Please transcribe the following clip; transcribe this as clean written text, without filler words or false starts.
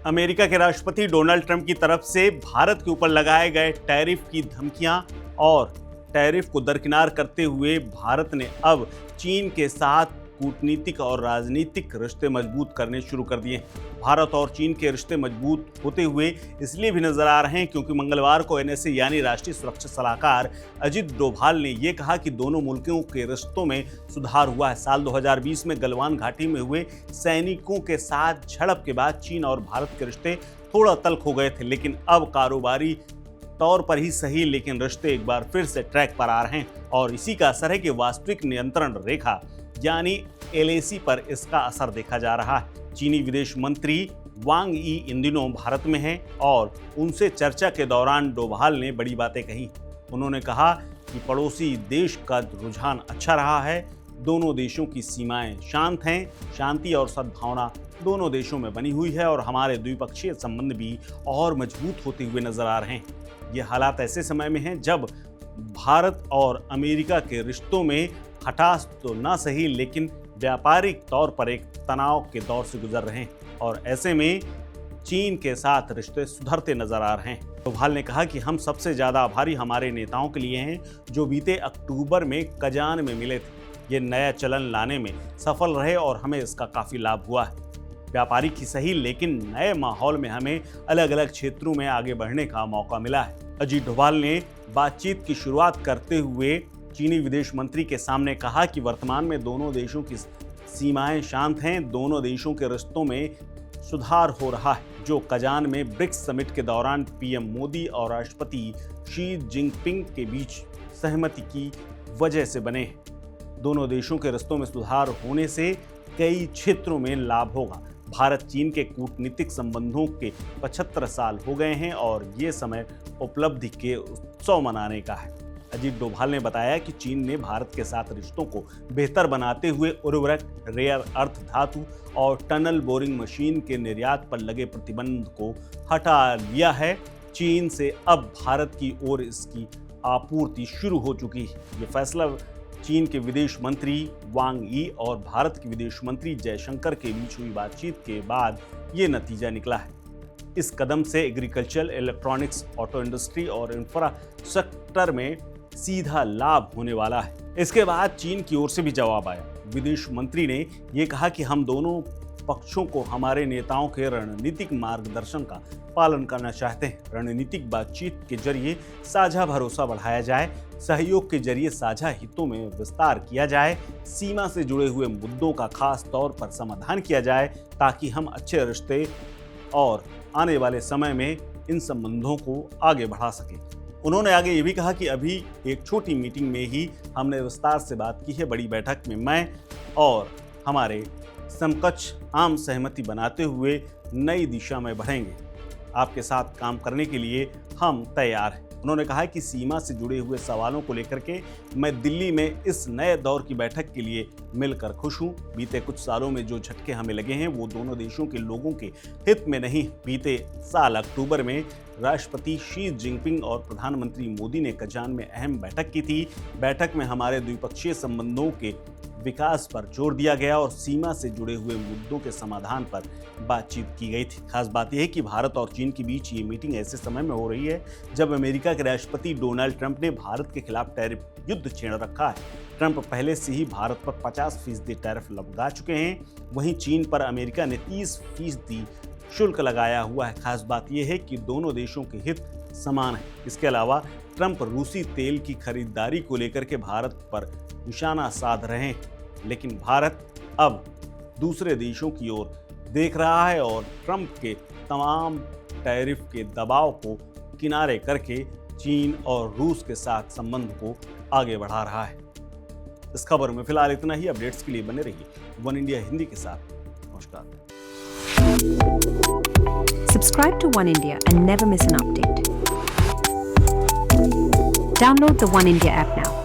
America के राष्ट्रपति Donald Trump की तरफ से भारत के ऊपर लगाए गए टैरिफ की धमकियां और टैरिफ को दरकिनार करते हुए भारत ने अब चीन के साथ कूटनीतिक और राजनीतिक रिश्ते मजबूत करने शुरू कर दिए। भारत और चीन के रिश्ते मजबूत होते हुए इसलिए भी नजर आ रहे हैं क्योंकि मंगलवार को एनएसए यानी राष्ट्रीय सुरक्षा सलाहकार अजित डोभाल ने यह कहा कि दोनों मुल्कों के रिश्तों में सुधार हुआ है। साल 2020 में गलवान घाटी में हुए सैनिकों के साथ झड़प के बाद चीन और भारत के रिश्ते थोड़ा तल्ख हो गए थे, लेकिन अब कारोबारी तौर पर ही सही लेकिन रिश्ते एक बार फिर से ट्रैक पर आ रहे हैं और इसी का असर है कि वास्तविक नियंत्रण रेखा यानी एलएसी पर इसका असर देखा जा रहा है। चीनी विदेश मंत्री वांग यी इन दिनों भारत में हैं और उनसे चर्चा के दौरान डोभाल ने बड़ी बातें कही। उन्होंने कहा कि पड़ोसी देश का रुझान अच्छा रहा है, दोनों देशों की सीमाएं शांत हैं, शांति और सद्भावना दोनों देशों में बनी हुई है और हमारे द्विपक्षीय संबंध भी और मजबूत होते हुए नजर आ रहे हैं। ये हालात ऐसे समय में हैं जब भारत और अमेरिका के रिश्तों में खटास तो ना सही लेकिन व्यापारिक तौर पर एक तनाव के दौर से गुजर रहे हैं और ऐसे में चीन के साथ रिश्ते सुधरते नजर आ रहे हैं। डोभाल ने कहा कि हम सबसे ज्यादा आभारी हमारे नेताओं के लिए हैं जो बीते अक्टूबर में कजान में मिले थे। ये नया चलन लाने में सफल रहे और हमें इसका काफी लाभ हुआ है। व्यापारिक ही सही लेकिन नए माहौल में हमें अलग अलग क्षेत्रों में आगे बढ़ने का मौका मिला है। अजित डोभाल ने बातचीत की शुरुआत करते हुए चीनी विदेश मंत्री के सामने कहा कि वर्तमान में दोनों देशों की सीमाएं शांत हैं, दोनों देशों के रिश्तों में सुधार हो रहा है जो कजान में ब्रिक्स समिट के दौरान पीएम मोदी और राष्ट्रपति शी जिनपिंग के बीच सहमति की वजह से बने हैं। दोनों देशों के रिश्तों में सुधार होने से कई क्षेत्रों में लाभ होगा। भारत चीन के कूटनीतिक संबंधों के 75 साल हो गए हैं और ये समय उपलब्धि के उत्सव मनाने का है। अजित डोभाल ने बताया कि चीन ने भारत के साथ रिश्तों को बेहतर बनाते हुए उर्वरक, रेयर अर्थ धातु और टनल बोरिंग मशीन के निर्यात पर लगे प्रतिबंध को हटा लिया है। चीन से अब भारत की ओर इसकी आपूर्ति शुरू हो चुकी है। ये फैसला चीन के विदेश मंत्री वांग यी और भारत के विदेश मंत्री जयशंकर के बीच हुई बातचीत के बाद ये नतीजा निकला है। इस कदम से एग्रीकल्चर, इलेक्ट्रॉनिक्स, ऑटो इंडस्ट्री और इंफ्रास्ट्रक्चर में सीधा लाभ होने वाला है। इसके बाद चीन की ओर से भी जवाब आया। विदेश मंत्री ने यह कहा कि हम दोनों पक्षों को हमारे नेताओं के रणनीतिक मार्गदर्शन का पालन करना चाहते हैं। रणनीतिक बातचीत के जरिए साझा भरोसा बढ़ाया जाए, सहयोग के जरिए साझा हितों में विस्तार किया जाए, सीमा से जुड़े हुए मुद्दों का खास तौर पर समाधान किया जाए ताकि हम अच्छे रिश्ते और आने वाले समय में इन संबंधों को आगे बढ़ा सकें। उन्होंने आगे ये भी कहा कि अभी एक छोटी मीटिंग में ही हमने विस्तार से बात की है। बड़ी बैठक में मैं और हमारे समकक्ष आम सहमति बनाते हुए नई दिशा में बढ़ेंगे। आपके साथ काम करने के लिए हम तैयार हैं। उन्होंने कहा कि सीमा से जुड़े हुए सवालों को लेकर के मैं दिल्ली में इस नए दौर की बैठक के लिए मिलकर खुश हूं। बीते कुछ सालों में जो झटके हमें लगे हैं वो दोनों देशों के लोगों के हित में नहीं। बीते साल अक्टूबर में राष्ट्रपति शी जिनपिंग और प्रधानमंत्री मोदी ने कजान में अहम बैठक की थी। बैठक में हमारे द्विपक्षीय संबंधों के विकास पर जोर दिया गया और सीमा से जुड़े हुए मुद्दों के समाधान पर बातचीत की गई थी। खास बात यह है कि भारत और चीन के बीच ये मीटिंग ऐसे समय में हो रही है जब अमेरिका के राष्ट्रपति डोनाल्ड ट्रंप ने भारत के खिलाफ टैरिफ युद्ध छेड़ रखा है। ट्रंप पहले से ही भारत पर 50% टैरिफ लगा चुके हैं, वहीं चीन पर अमेरिका ने 30% शुल्क लगाया हुआ है। खास बात यह है कि दोनों देशों के हित समान है। इसके अलावा ट्रंप रूसी तेल की खरीदारी को लेकर के भारत पर निशाना साध रहे हैं, लेकिन भारत अब दूसरे देशों की ओर देख रहा है और ट्रंप के तमाम टैरिफ के दबाव को किनारे करके चीन और रूस के साथ संबंध को आगे बढ़ा रहा है। इस खबर में फिलहाल इतना ही। अपडेट्स के लिए बने रहिए वन इंडिया हिंदी के साथ। नमस्कार। Subscribe to One India and never miss an update. Download the One India app now.